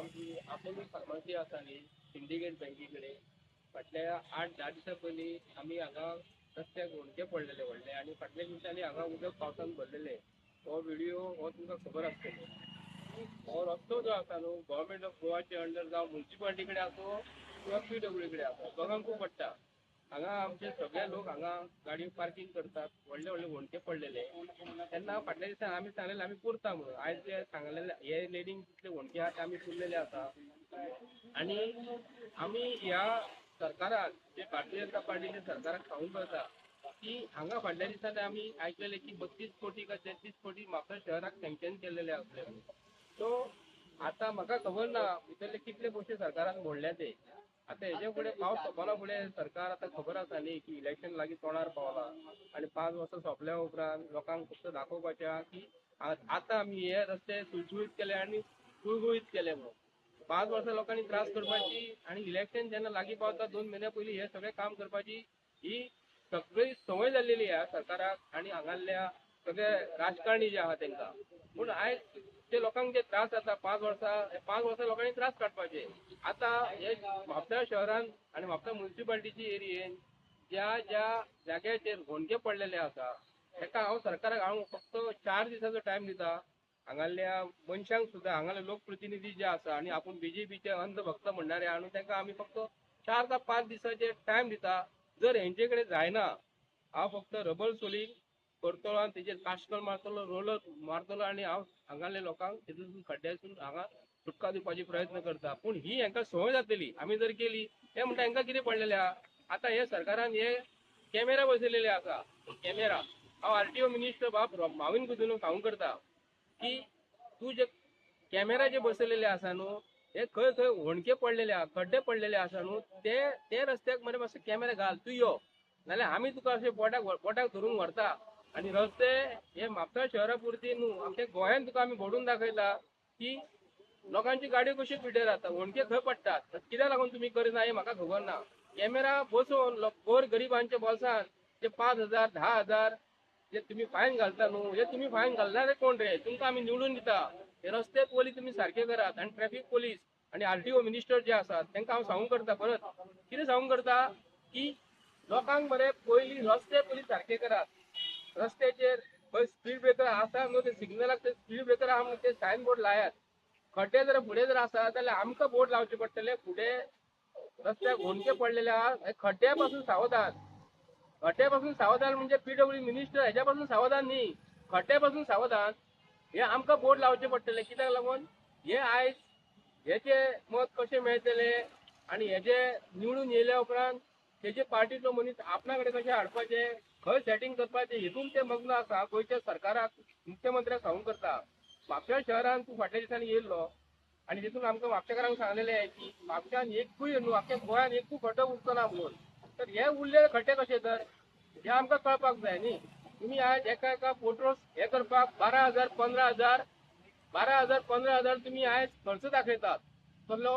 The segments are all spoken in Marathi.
आमची अपोलो फार्मसी आसा न्ही सिंडिकेट बँके कडेन फाटल्या 8-10 दिसां पयलीं आमी हांगा रस्त्याक होणके पडलेले व्हडले आनी फाटल्या दिसांनी हांगा उदक पावसान भरलेले. हो व्हिडिओ हो तुमकां खबर आसतलो. हो रस्तो जो आसा न्हू गव्हर्मेंट ऑफ गोवाचे अंडर जावं म्युन्सिपालिटी कडेन आसूं किंवा PWD कडेन आसूं दोगांकूय पडटा. हांगा आमचे सगळे लोक हांगा गाडयो पार्किंग करतात. व्हडले व्हडले होणके पडलेले तेन्ना फाटल्या दिसांनी आमी सांगलेलें आमी पुरता म्हणून. आयज जे सांगलेले हे लेडीन जितले होणके आहा ते आमी पुरलेले आसा आनी आमी ह्या सरकाराक जे भारतीय जनता पार्टीचे सरकाराक सांगूंक करता की हांगा फाटल्या दिसांनी आमी आयकलेले की 32 कोटी का 33 कोटी म्हापसा शहराक सँक्शन केलेले आसले. सो आतां म्हाका खबर ना भितरले कितले पयशे सरकारान मोडले ते. आता हेजे फुडें पावस सोंपना फुडें सरकार आतां खबर आसा न्ही की इलेक्शन लागीं तोंडार पावला आनी 5 वर्सां सोंपल्या उपरांत लोकांक फक्त दाखोवपाचें आहा की आतां आमी हे रस्ते सुळसुळीत केले आनी गुळगुळीत केले म्हणून. 5 वर्सां लोकांनी त्रास करपाची आनी इलेक्शन जेन्ना लागीं पावता 2 म्हयन्या पयलीं हे सगळें काम करपाची ही सगळी संवय जाल्लेली ह्या सरकाराक आनी हांगासरल्या सगळे राजकारणी जे आहा तांकां. पूण आयज ते लोकांक जे त्रास जाता 5 वर्सां लोकांनी त्रास काडपाचे. आतां हे म्हापसा शहरान आनी म्हापसा म्युन्सिपालिटीची एरियेन ज्या ज्या जाग्याचेर होणके पडलेले आसा ताका हांव सरकाराक हांव फक्त 4 दिसाचो टायम दिता. हांगासरल्या मनशांक सुद्दां हांगासरले लोकप्रतिनिधी जे आसा आनी आपूण BJPचे अंधभक्त म्हणणारे आहा तांकां आमी फक्त 4 का 5 दिसाचे टायम दिता. जर हेंचे कडेन जायना हांव फक्त रबल सोलिंग करतलो आनी तेजेर काश्टर मारतलो रोलर मारतलो आनी हांव हांगासरल्या लोकांक तेतूंतसून खड्ड्यासून हांगा सुटका दिवपाची प्रयत्न करता. पूण ही हांकां संवय जातली आमी जर केली हे म्हणटा हांकां कितें पडलेलें आहा. आतां हे सरकारान हे कॅमेरा बसयलेले आसा. कॅमेरा हांव RTO मिनिस्टर बाब माविन गुदिन्हो सांगूंक करता की तूं जे कॅमेरा जे बसयलेले आसा न्हू हे खंय खंय होणके पडलेले आहा खड्डे पडलेले आसा न्हू ते रस्त्याक मरे मातसो कॅमेरा घाल तूं यो नाल्यार आमी तुका अशें पोटाक धरून व्हरता. आनी रस्ते हे म्हापसा शहरा पुरती न्हू आमच्या गोंयान तुका आमी घडोवन दाखयता की लोकांची गाडयो कश्यो पिड्ड्यार जाता होणके खंय पडटात. कित्याक लागून तुमी करिना हे म्हाका खबर ना. कॅमेरा बसोवन गोर गरिबांच्या बोल्सान जे 5,000 10,000 जे तुम्ही फायन घालता न्हू हे तुम्ही फायन घालणारे कोण रे. तुमकां आमी निवडून दिता. हे रस्ते पयलीं तुमी सारखे करात आनी ट्रॅफिक पोलीस आनी RTO मिनिस्टर जे आसात तांकां हांव सांगूंक करता परत कितें सांगूंक करता की लोकांक मरे पयलीं रस्ते पयलीं सारखे करात. रस्त्याचेर खंय स्पीड ब्रेकर आसा न्हू ते सिग्नलाक ते स्पीड ब्रेकर आहा म्हणून ते सायन बोर्ड लायात. खड्डे जर फुडें जर आसा जाल्यार आमकां बोर्ड लावचे पडटले फुडें रस्त्याक होणके पडलेले आहा खड्ड्या पासून सावधान. खड्ड्या पासून सावधान म्हणजे PWD मिनिस्टर हेच्या पासून सावधान न्ही खड्ड्या पासून सावधान हे आमकां बोर्ड लावचे पडटले. कित्याक लागून हे आयज हेचे मत कशें मेळटले आनी हेचे निवडून येयल्या उपरांत तेजे पार्टीचो मनीस आपणा कडेन कशें हाडपाचे खंय सेटिंग करपाचें हितून ते मग्न आसा. गोंयच्या सरकाराक मुख्यमंत्र्याक सांगूंक करता म्हापसा शहरान तूं फाटल्या दिसांनी येयल्लो आनी तितून आमकां म्हापशेकारांक सांगलेलें की म्हापशान एकूय न्हू आख्या गोंयान एकूय खड्डो उरचो ना म्हणून. तर हे उरलेले खड्डे कशे तर हे आमकां कळपाक जाय न्ही. तुमी आयज एका पोटोस हे करपाक 12,000 15,000 12,000 15,000 तुमी आयज खर्च दाखयतात. कसलो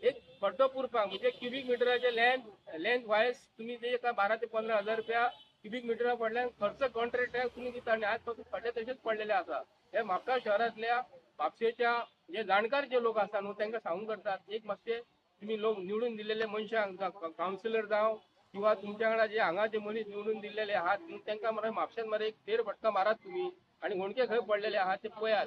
एक खड्डो पुरपाक म्हणजे क्युबिक मिटराचे लेंथ वायज तुमी ते 12 ते 15,000 रुपया क्युबिक मिटरा पडल्यान खर्च कॉन्ट्रॅक्टाक तुमी दिता आनी आज पासून खड्डे तशेंच पडलेले आसा. हे म्हापसा शहरांतल्या म्हापशेच्या जे जाणकार जे लोक आसा न्हू तांकां सांगूंक करतात एक मातशें तुमी लोक निवडून दिल्लेले मनशांक कावन्सिलर जावं किंवा तुमच्या वांगडा जे हांगा जे मनीस निवडून दिल्लेले आहात तांकां मरे म्हापशांत मरे एक फेरफटका मारात तुमी आनी होणके खंय पडलेले आहात ते पळयात.